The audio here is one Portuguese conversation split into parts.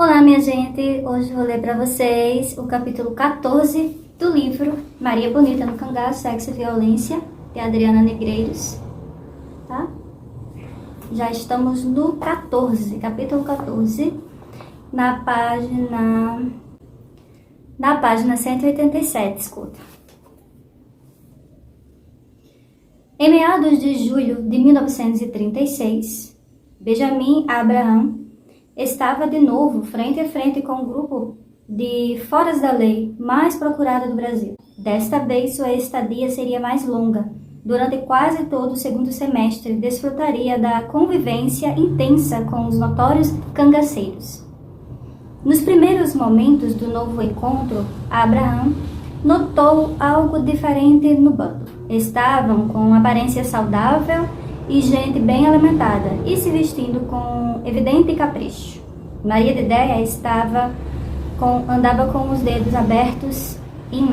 Olá, minha gente! Hoje vou ler para vocês o capítulo 14 do livro Maria Bonita no Cangaço, Sexo e Violência, de Adriana Negreiros, tá? Já estamos no capítulo 14, na página 187, escuta. Em meados de julho de 1936, Benjamin Abraham estava de novo frente a frente com o grupo de foras da lei mais procurado do Brasil. Desta vez, sua estadia seria mais longa. Durante quase todo o segundo semestre, desfrutaria da convivência intensa com os notórios cangaceiros. Nos primeiros momentos do novo encontro, Abraham notou algo diferente no bando. Estavam com aparência saudável e gente bem alimentada e se vestindo com evidente capricho. Maria de Déia andava com os dedos abertos em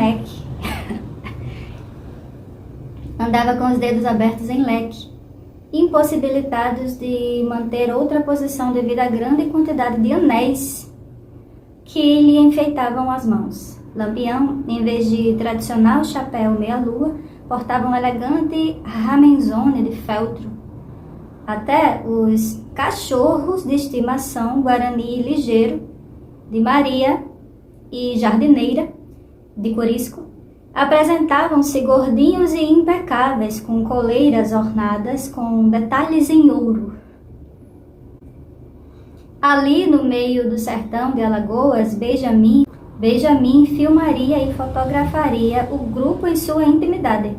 leque. Impossibilitados de manter outra posição devido à grande quantidade de anéis que lhe enfeitavam as mãos. Lampião, em vez de tradicional chapéu meia-lua, portava um elegante ramenzone de feltro. Até os cachorros de estimação Guarani Ligeiro, de Maria e Jardineira, de Corisco, apresentavam-se gordinhos e impecáveis, com coleiras ornadas com detalhes em ouro. Ali no meio do sertão de Alagoas, Benjamin filmaria e fotografaria o grupo em sua intimidade.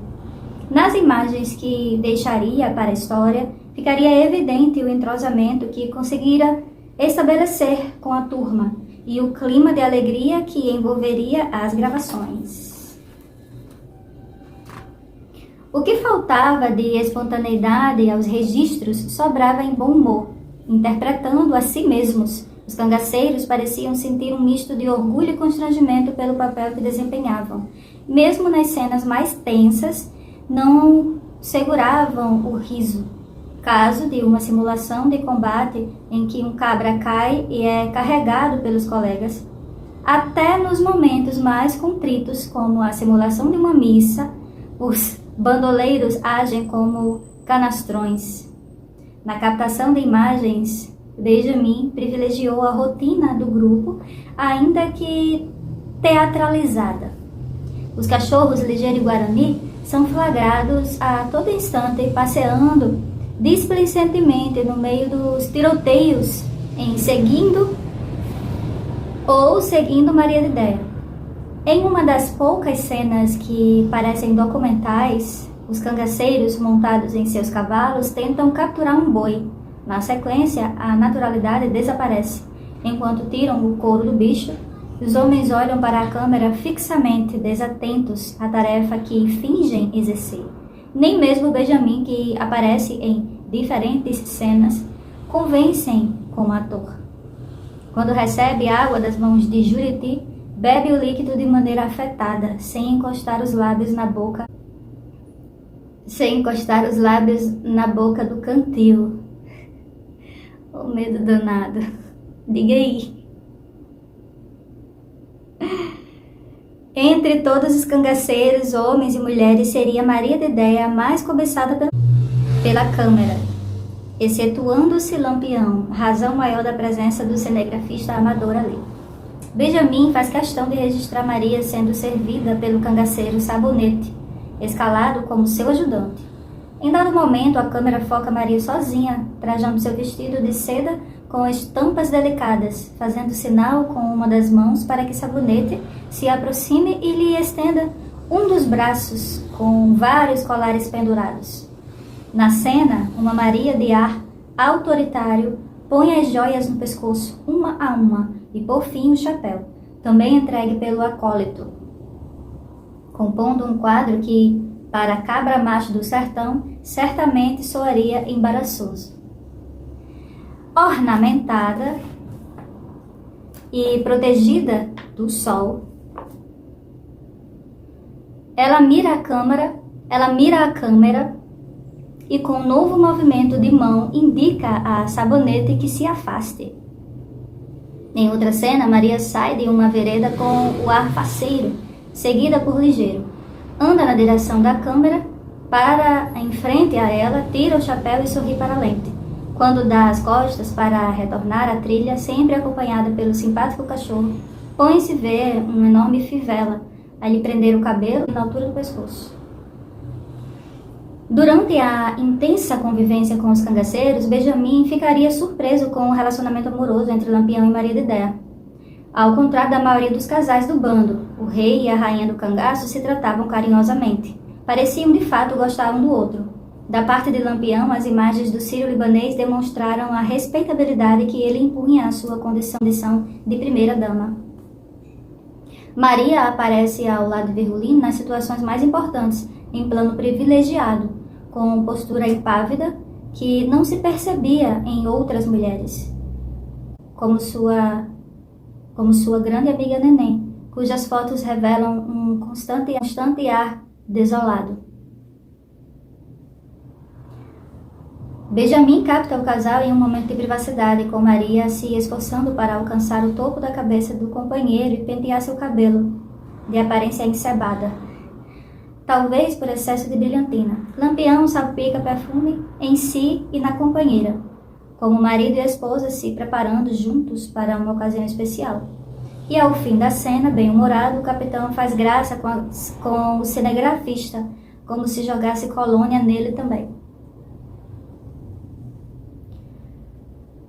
Nas imagens que deixaria para a história, ficaria evidente o entrosamento que conseguira estabelecer com a turma e o clima de alegria que envolveria as gravações. O que faltava de espontaneidade aos registros sobrava em bom humor, interpretando a si mesmos. Os cangaceiros pareciam sentir um misto de orgulho e constrangimento pelo papel que desempenhavam. Mesmo nas cenas mais tensas, não seguravam o riso. Caso de uma simulação de combate em que um cabra cai e é carregado pelos colegas. Até nos momentos mais contritos, como a simulação de uma missa, os bandoleiros agem como canastrões. Na captação de imagens, Benjamin privilegiou a rotina do grupo, ainda que teatralizada. Os cachorros Ligeiro e Guarani são flagrados a todo instante passeando displicentemente no meio dos tiroteios, seguindo Maria de Déia. Em uma das poucas cenas que parecem documentais, os cangaceiros, montados em seus cavalos, tentam capturar um boi. Na sequência, a naturalidade desaparece. Enquanto tiram o couro do bicho, os homens olham para a câmera fixamente, desatentos à tarefa que fingem exercer. Nem mesmo Benjamin, que aparece em diferentes cenas, convencem como ator. Quando recebe água das mãos de Juriti, bebe o líquido de maneira afetada, sem encostar os lábios na boca do cantil. O medo danado. Diga aí. Entre todos os cangaceiros, homens e mulheres, seria Maria de Déia a mais cobiçada pela câmera, excetuando-se Lampião, razão maior da presença do cinegrafista amador ali. Benjamin faz questão de registrar Maria sendo servida pelo cangaceiro Sabonete, escalado como seu ajudante. Em dado momento, a câmera foca Maria sozinha, trajando seu vestido de seda com estampas delicadas, fazendo sinal com uma das mãos para que Sabonete se aproxime e lhe estenda um dos braços com vários colares pendurados. Na cena, uma Maria de ar autoritário põe as joias no pescoço, uma a uma, e por fim o chapéu, também entregue pelo acólito, compondo um quadro que, para a cabra macho do sertão, certamente soaria embaraçoso. Ornamentada e protegida do sol, ela mira a câmera e com um novo movimento de mão indica a Sabonete que se afaste. Em outra cena, Maria sai de uma vereda com o ar faceiro, seguida por Ligeiro. Anda na direção da câmera, para em frente a ela, tira o chapéu e sorri para a lente. Quando dá as costas para retornar à trilha, sempre acompanhada pelo simpático cachorro, põe-se ver uma enorme fivela a lhe prender o cabelo na altura do pescoço. Durante a intensa convivência com os cangaceiros, Benjamin ficaria surpreso com o relacionamento amoroso entre Lampião e Maria de Déa. Ao contrário da maioria dos casais do bando, o rei e a rainha do cangaço se tratavam carinhosamente. Pareciam de fato gostar um do outro. Da parte de Lampião, as imagens do sírio-libanês demonstraram a respeitabilidade que ele impunha à sua condição de primeira-dama. Maria aparece ao lado de Virgulino nas situações mais importantes, em plano privilegiado, com postura impávida que não se percebia em outras mulheres, como sua grande amiga Neném, cujas fotos revelam um constante ar desolado. Benjamin capta o casal em um momento de privacidade, com Maria se esforçando para alcançar o topo da cabeça do companheiro e pentear seu cabelo, de aparência encebada, talvez por excesso de brilhantina. Lampião salpica perfume em si e na companheira, como marido e esposa se preparando juntos para uma ocasião especial. E ao fim da cena, bem-humorado, o capitão faz graça com o cinegrafista, como se jogasse colônia nele também.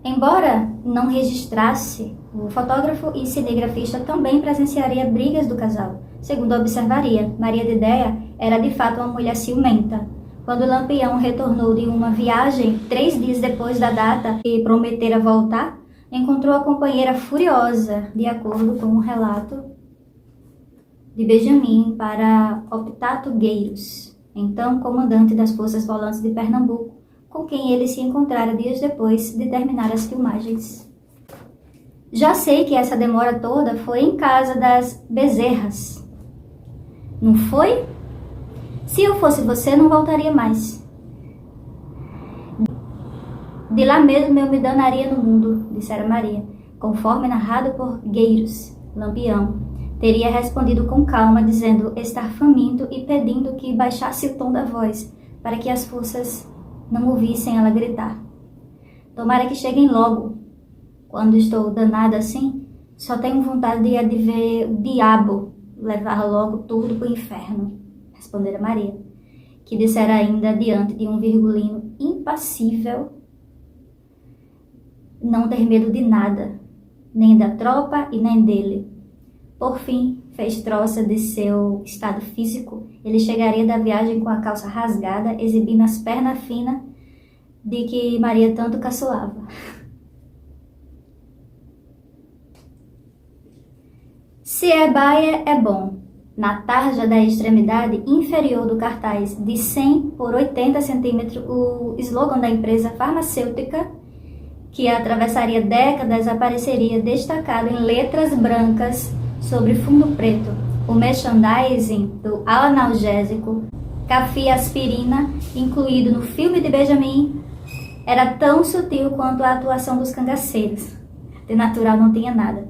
Embora não registrasse, o fotógrafo e cinegrafista também presenciaria brigas do casal. Segundo observaria, Maria de Déa era de fato uma mulher ciumenta. Quando Lampião retornou de uma viagem 3 dias depois da data que prometera voltar, encontrou a companheira furiosa, de acordo com o relato de Benjamin para Optato Gueiros, então comandante das Forças Volantes de Pernambuco, com quem ele se encontrara dias depois de terminar as filmagens. Já sei que essa demora toda foi em casa das Bezerras. Não foi? Se eu fosse você, não voltaria mais. De lá mesmo eu me danaria no mundo, dissera Maria, conforme narrado por Gueiros. Lampião teria respondido com calma, dizendo estar faminto e pedindo que baixasse o tom da voz, para que as forças não ouvissem ela gritar. Tomara que cheguem logo. Quando estou danada assim, só tenho vontade de ver o diabo levar logo tudo para o inferno, respondera Maria, que dissera ainda diante de um Virgulino impassível não ter medo de nada, nem da tropa e nem dele. Por fim, fez troça de seu estado físico. Ele chegaria da viagem com a calça rasgada, exibindo as pernas finas de que Maria tanto caçoava. Se é baia, é bom. Na tarja da extremidade inferior do cartaz de 100 por 80 centímetros, o slogan da empresa farmacêutica, que atravessaria décadas, apareceria destacado em letras brancas sobre fundo preto. O merchandising do analgésico Cafiaspirina, incluído no filme de Benjamin, era tão sutil quanto a atuação dos cangaceiros. De natural não tinha nada.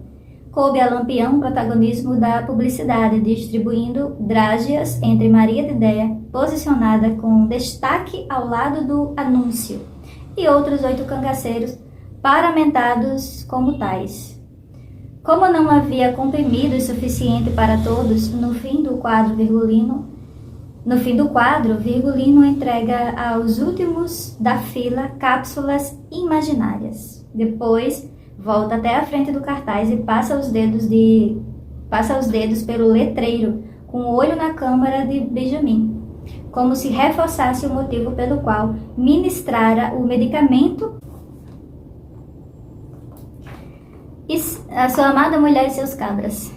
Coube a Lampião o protagonismo da publicidade, distribuindo drágeas entre Maria de Déa, posicionada com destaque ao lado do anúncio, e outros 8 cangaceiros paramentados como tais. Como não havia comprimidos suficiente para todos, no fim do quadro, Virgulino entrega aos últimos da fila cápsulas imaginárias. Depois, volta até a frente do cartaz e passa os dedos pelo letreiro, com o olho na câmara de Benjamin, como se reforçasse o motivo pelo qual ministrara o medicamento a sua amada mulher e seus cabras.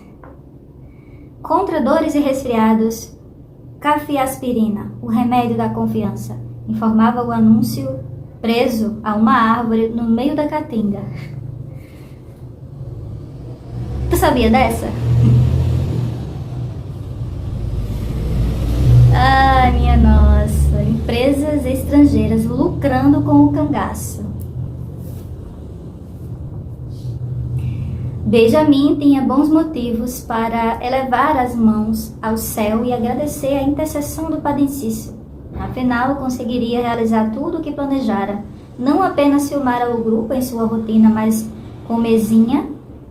Contra dores e resfriados, Cafiaspirina, o remédio da confiança, informava o anúncio preso a uma árvore no meio da caatinga. Tu sabia dessa? Ai, minha nossa, empresas estrangeiras lucrando com o cangaço. Benjamim tinha bons motivos para elevar as mãos ao céu e agradecer a intercessão do Padre Cícero. Afinal, conseguiria realizar tudo o que planejara, não apenas filmar o grupo em sua rotina, mas com mesinha,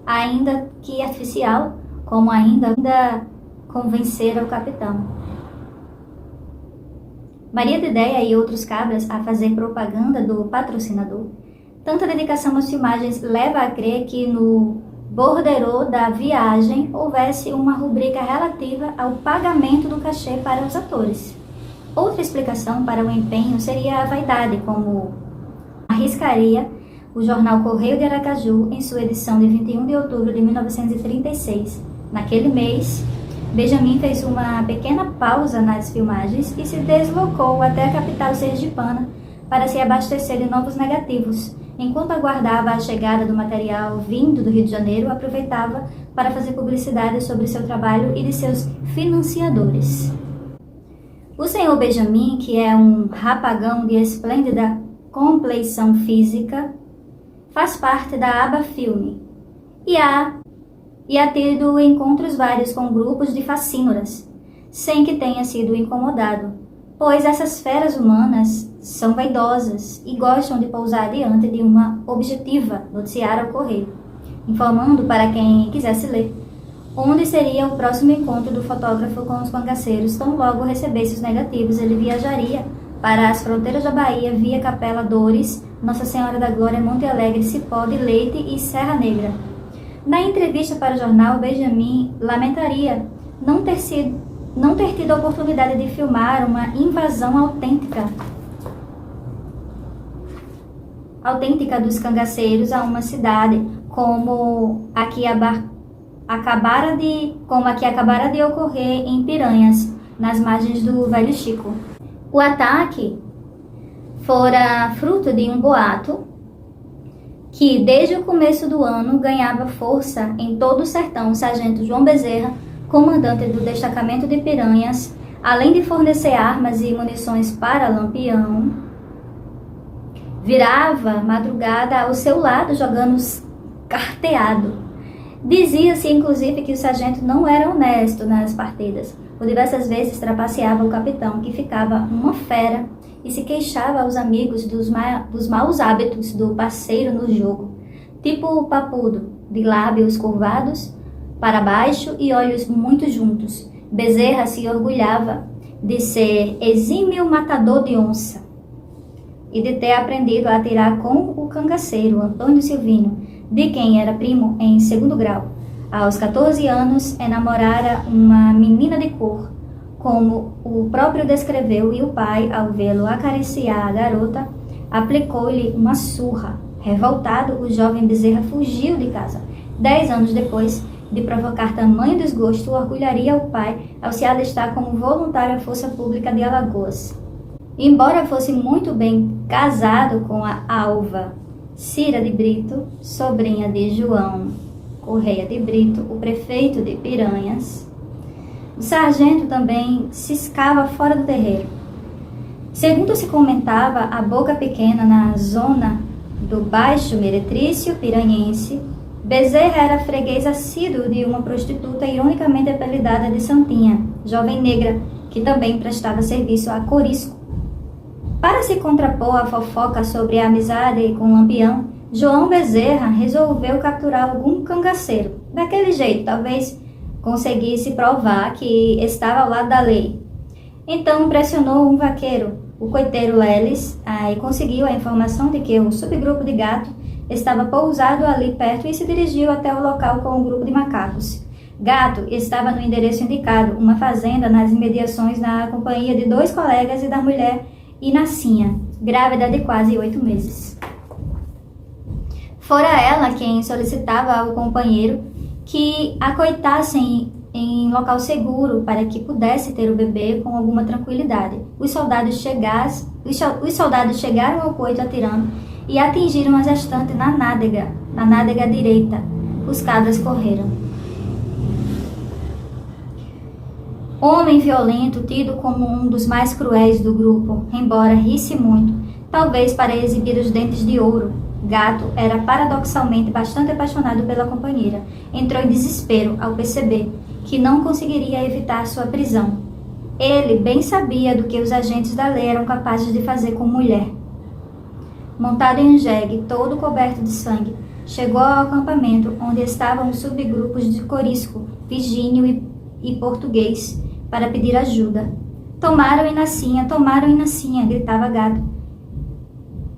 ainda que artificial, como ainda convencer o capitão. Maria de Déia e outros cabras a fazer propaganda do patrocinador. Tanta dedicação às filmagens leva a crer que no borderô da viagem houvesse uma rubrica relativa ao pagamento do cachê para os atores. Outra explicação para o empenho seria a vaidade, como arriscaria o jornal Correio de Aracaju em sua edição de 21 de outubro de 1936. Naquele mês, Benjamim fez uma pequena pausa nas filmagens e se deslocou até a capital sergipana para se abastecer de novos negativos. Enquanto aguardava a chegada do material vindo do Rio de Janeiro, aproveitava para fazer publicidade sobre seu trabalho e de seus financiadores. O senhor Benjamim, que é um rapagão de esplêndida compleição física, faz parte da aba filme e há tido encontros vários com grupos de facínoras, sem que tenha sido incomodado, pois essas feras humanas são vaidosas e gostam de pousar diante de uma objetiva, noticiar ao correio, informando para quem quisesse ler onde seria o próximo encontro do fotógrafo com os cangaceiros. Tão logo recebesse os negativos, ele viajaria para as fronteiras da Bahia via Capela Dores, Nossa Senhora da Glória, Monte Alegre, Cipó de Leite e Serra Negra. Na entrevista para o jornal, Benjamim lamentaria não ter tido a oportunidade de filmar uma invasão autêntica dos cangaceiros a uma cidade como a que acabara de ocorrer em Piranhas, nas margens do Velho Chico. O ataque fora fruto de um boato que, desde o começo do ano, ganhava força em todo o sertão. O sargento João Bezerra, comandante do destacamento de Piranhas, além de fornecer armas e munições para Lampião, virava madrugada ao seu lado jogando carteado. Dizia-se, inclusive, que o sargento não era honesto nas partidas, por diversas vezes trapaceava o capitão, que ficava uma fera e se queixava aos amigos dos maus hábitos do parceiro no jogo, tipo o papudo, de lábios curvados para baixo e olhos muito juntos. Bezerra se orgulhava de ser exímio matador de onça e de ter aprendido a atirar com o cangaceiro Antônio Silvino, de quem era primo em 2º grau. Aos 14 anos, enamorara uma menina de cor, como o próprio descreveu, e o pai, ao vê-lo acariciar a garota, aplicou-lhe uma surra. Revoltado, o jovem Bezerra fugiu de casa. 10 anos depois de provocar tamanho desgosto, orgulharia o pai ao se alistar como voluntário à Força Pública de Alagoas. Embora fosse muito bem casado com a alva Cira de Brito, sobrinha de João Correia de Brito, o prefeito de Piranhas, o sargento também ciscava fora do terreiro. Segundo se comentava, a boca pequena na zona do Baixo Meretrício piranhense, Bezerra era freguês assíduo de uma prostituta ironicamente apelidada de Santinha, jovem negra, que também prestava serviço a Corisco. Para se contrapor à fofoca sobre a amizade com Lampião, João Bezerra resolveu capturar algum cangaceiro. Daquele jeito, talvez conseguisse provar que estava ao lado da lei. Então pressionou um vaqueiro, o coiteiro Leles, e conseguiu a informação de que o subgrupo de Gato estava pousado ali perto e se dirigiu até o local com um grupo de macacos. Gato estava no endereço indicado, uma fazenda nas imediações, na companhia de 2 colegas e da mulher Inacinha, grávida de quase 8 meses. Fora ela quem solicitava ao companheiro que a coitassem em local seguro para que pudesse ter o bebê com alguma tranquilidade. Os soldados chegaram ao coito atirando e atingiram a gestante na nádega direita. Os cabras correram. Homem violento, tido como um dos mais cruéis do grupo, embora risse muito, talvez para exibir os dentes de ouro, Gato era paradoxalmente bastante apaixonado pela companheira. Entrou em desespero ao perceber que não conseguiria evitar sua prisão. Ele bem sabia do que os agentes da lei eram capazes de fazer com mulher. Montado em um jegue, todo coberto de sangue, chegou ao acampamento onde estavam os subgrupos de Corisco, Virgínio e Português, para pedir ajuda. Tomaram Inacinha, gritava Gato,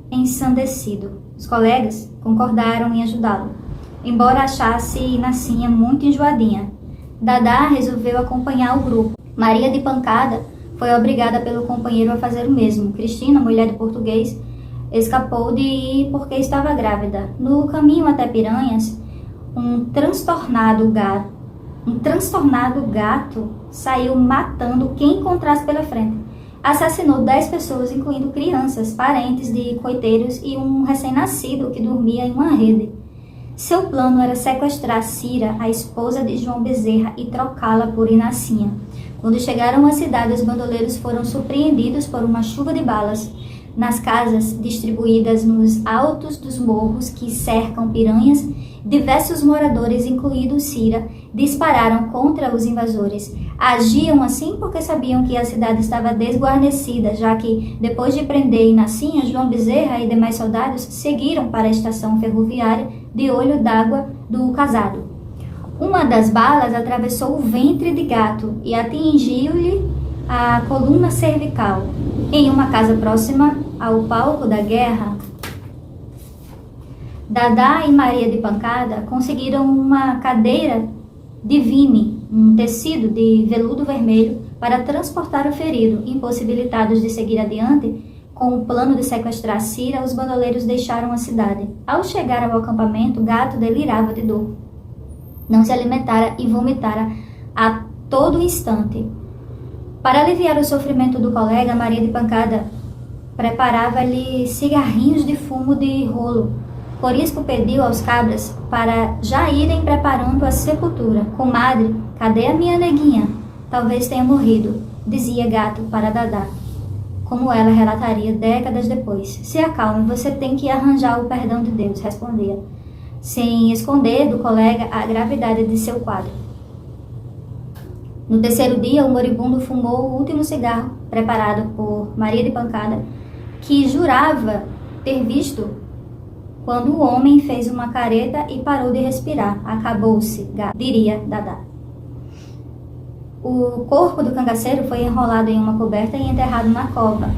ensandecido. Os colegas concordaram em ajudá-lo, embora achasse Inacinha muito enjoadinha. Dadá resolveu acompanhar o grupo. Maria de Pancada foi obrigada pelo companheiro a fazer o mesmo. Cristina, mulher de Português, escapou de ir porque estava grávida. No caminho até Piranhas, um transtornado gato saiu matando quem encontrasse pela frente. Assassinou 10 pessoas, incluindo crianças, parentes de coiteiros e um recém-nascido que dormia em uma rede. Seu plano era sequestrar Cira, a esposa de João Bezerra, e trocá-la por Inacinha. Quando chegaram à cidade, os bandoleiros foram surpreendidos por uma chuva de balas. Nas casas distribuídas nos altos dos morros que cercam Piranhas, diversos moradores, incluindo Cira, dispararam contra os invasores. Agiam assim porque sabiam que a cidade estava desguarnecida, já que, depois de prender Inacinha, João Bezerra e demais soldados seguiram para a estação ferroviária de Olho d'Água do Casado. Uma das balas atravessou o ventre de Gato e atingiu-lhe a coluna cervical. Em uma casa próxima ao palco da guerra, Dadá e Maria de Pancada conseguiram uma cadeira de vime, um tecido de veludo vermelho, para transportar o ferido. Impossibilitados de seguir adiante, com o plano de sequestrar Cira, os bandoleiros deixaram a cidade. Ao chegar ao acampamento, Gato delirava de dor. Não se alimentara e vomitara a todo instante. Para aliviar o sofrimento do colega, Maria de Pancada preparava-lhe cigarrinhos de fumo de rolo. Corisco pediu aos cabras para já irem preparando a sepultura. Comadre, cadê a minha neguinha? Talvez tenha morrido, dizia Gato para Dadá, como ela relataria décadas depois. Se acalme, você tem que arranjar o perdão de Deus, respondia, sem esconder do colega a gravidade de seu quadro. No terceiro dia, o moribundo fumou o último cigarro preparado por Maria de Pancada, que jurava ter visto quando o homem fez uma careta e parou de respirar. Acabou-se, diria Dadá. O corpo do cangaceiro foi enrolado em uma coberta e enterrado na cova,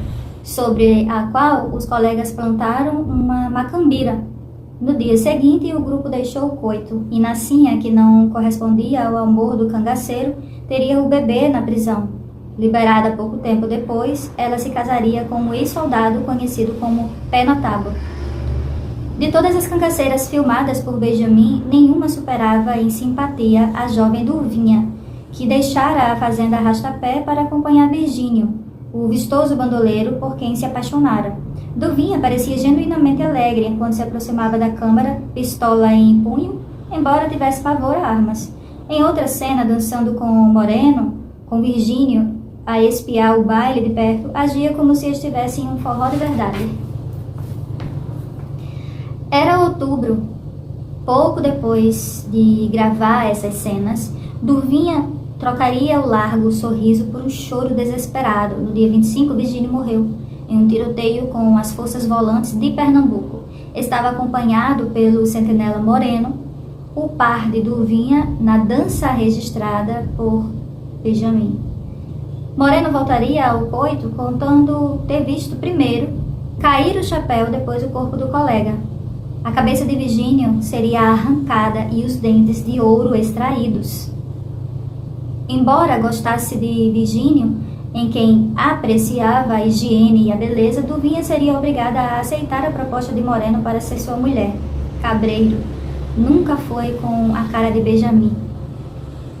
sobre a qual os colegas plantaram uma macambira. No dia seguinte, o grupo deixou o coito. Inacinha, que não correspondia ao amor do cangaceiro, teria o bebê na prisão. Liberada pouco tempo depois, ela se casaria com um ex-soldado conhecido como Pé na Tábua. De todas as cangaceiras filmadas por Benjamin, nenhuma superava em simpatia a jovem Durvinha, que deixara a fazenda Arrastapé para acompanhar Virgínio, o vistoso bandoleiro por quem se apaixonara. Durvinha parecia genuinamente alegre enquanto se aproximava da câmara, pistola em punho, embora tivesse pavor a armas. Em outra cena, dançando com Moreno, com Virgínio, a espiar o baile de perto, agia como se estivesse em um forró de verdade. Era outubro. Pouco depois de gravar essas cenas, Durvinha trocaria o largo sorriso por um choro desesperado. No dia 25, Virgínio morreu em um tiroteio com as forças volantes de Pernambuco. Estava acompanhado pelo sentinela Moreno, o par de Durvinha, na dança registrada por Benjamin. Moreno voltaria ao coito contando ter visto primeiro cair o chapéu, depois o corpo do colega. A cabeça de Virgínio seria arrancada e os dentes de ouro extraídos. Embora gostasse de Virgínio, em quem apreciava a higiene e a beleza, Durvinha seria obrigada a aceitar a proposta de Moreno para ser sua mulher. Cabreiro nunca foi com a cara de Benjamin,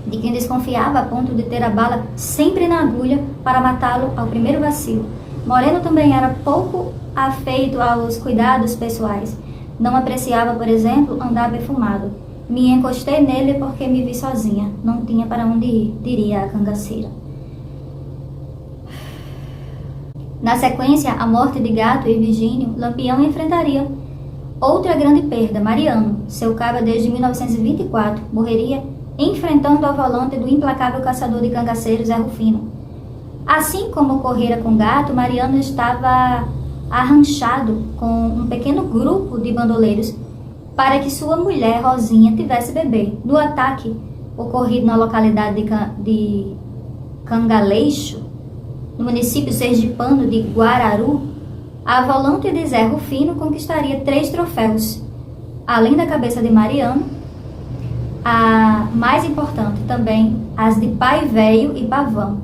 de quem desconfiava a ponto de ter a bala sempre na agulha para matá-lo ao primeiro vacilo. Moreno também era pouco afeito aos cuidados pessoais. Não apreciava, por exemplo, andar perfumado. Me encostei nele porque me vi sozinha. Não tinha para onde ir, diria a cangaceira. Na sequência, a morte de Gato e Virgínio, Lampião enfrentaria Outra grande perda, Mariano, seu cabo desde 1924, morreria enfrentando ao volante do implacável caçador de cangaceiros Zé Rufino. Assim como ocorrera com Gato, Mariano estava arranchado com um pequeno grupo de bandoleiros para que sua mulher, Rosinha, tivesse bebê. No ataque ocorrido na localidade de Cangaleixo, no município sergipano de Guararu, a volante de Zé Rufino conquistaria 3 troféus, além da cabeça de Mariano, a mais importante também, as de Pai Velho e Pavão.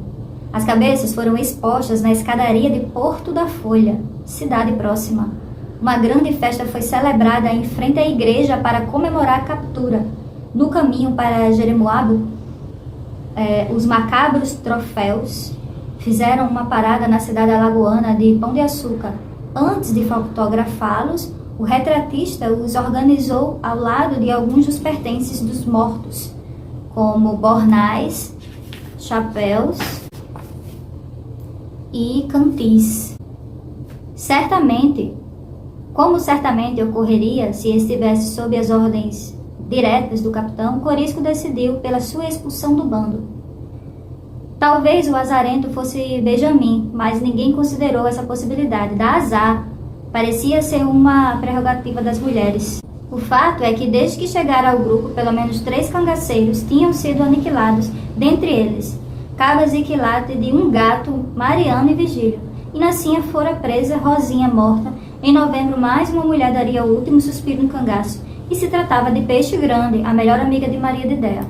As cabeças foram expostas na escadaria de Porto da Folha, cidade próxima. Uma grande festa foi celebrada em frente à igreja para comemorar a captura. No caminho para Jeremoabo, os macabros troféus fizeram uma parada na cidade alagoana de Pão de Açúcar. Antes de fotografá-los, o retratista os organizou ao lado de alguns dos pertences dos mortos, como bornais, chapéus e cantis. Como certamente ocorreria se estivesse sob as ordens diretas do capitão, Corisco decidiu pela sua expulsão do bando. Talvez o azarento fosse Benjamin, mas ninguém considerou essa possibilidade. Dar azar parecia ser uma prerrogativa das mulheres. O fato é que desde que chegaram ao grupo, pelo menos 3 cangaceiros tinham sido aniquilados, dentre eles Cabas e Quilate de um gato, Mariano e Vigílio. E na Sinha fora presa Rosinha morta. Em novembro, mais uma mulher daria o último suspiro no cangaço. E se tratava de Peixe Grande, a melhor amiga de Maria de Déa.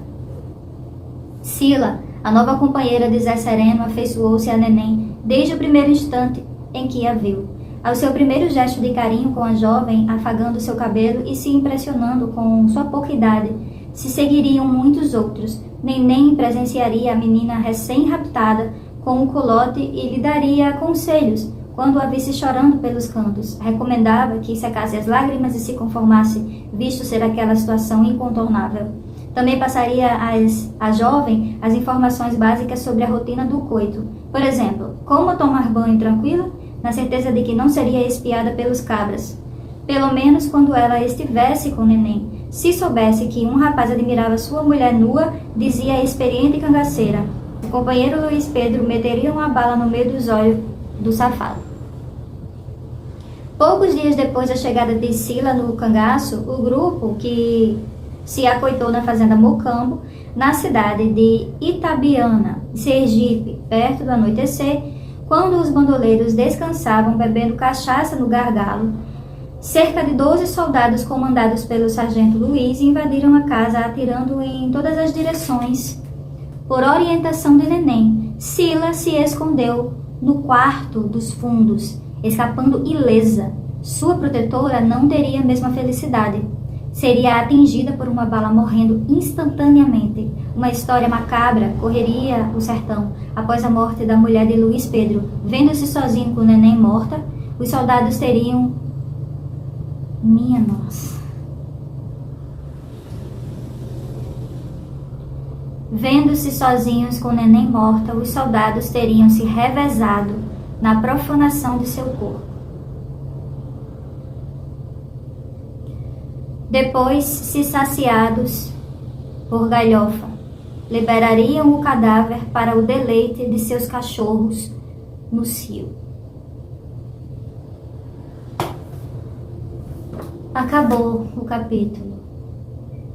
Sila, a nova companheira de Zé Sereno, afeiçoou-se a Neném desde o primeiro instante em que a viu. Ao seu primeiro gesto de carinho com a jovem, afagando seu cabelo e se impressionando com sua pouca idade, se seguiriam muitos outros. Neném presenciaria a menina recém-raptada com um colote e lhe daria conselhos quando a visse chorando pelos cantos. Recomendava que secasse as lágrimas e se conformasse, visto ser aquela situação incontornável. Também passaria à jovem as informações básicas sobre a rotina do coito. Por exemplo, como tomar banho tranquilo, na certeza de que não seria espiada pelos cabras. Pelo menos quando ela estivesse com Neném. Se soubesse que um rapaz admirava sua mulher nua, dizia a experiente cangaceira, o companheiro Luiz Pedro meteria uma bala no meio dos olhos do safado. Poucos dias depois da chegada de Sila no cangaço, o grupo que se acoitou na fazenda Mocambo, na cidade de Itabiana, Sergipe, perto do anoitecer, quando os bandoleiros descansavam bebendo cachaça no gargalo, cerca de 12 soldados comandados pelo sargento Luiz invadiram a casa atirando em todas as direções. Por orientação de Neném, Sila se escondeu no quarto dos fundos, escapando ilesa. Sua protetora não teria a mesma felicidade. Seria atingida por uma bala morrendo instantaneamente. Uma história macabra correria o sertão após a morte da mulher de Luiz Pedro. Vendo-se sozinho com Neném morta, os soldados teriam... Minha nossa. Vendo-se sozinhos com Neném morta, os soldados teriam se revezado na profanação de seu corpo. Depois, se saciados por galhofa, liberariam o cadáver para o deleite de seus cachorros no cio. Acabou o capítulo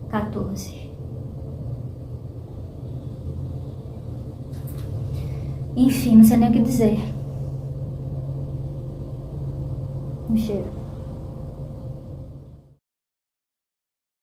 14. Enfim, não sei nem o que dizer. Um cheiro.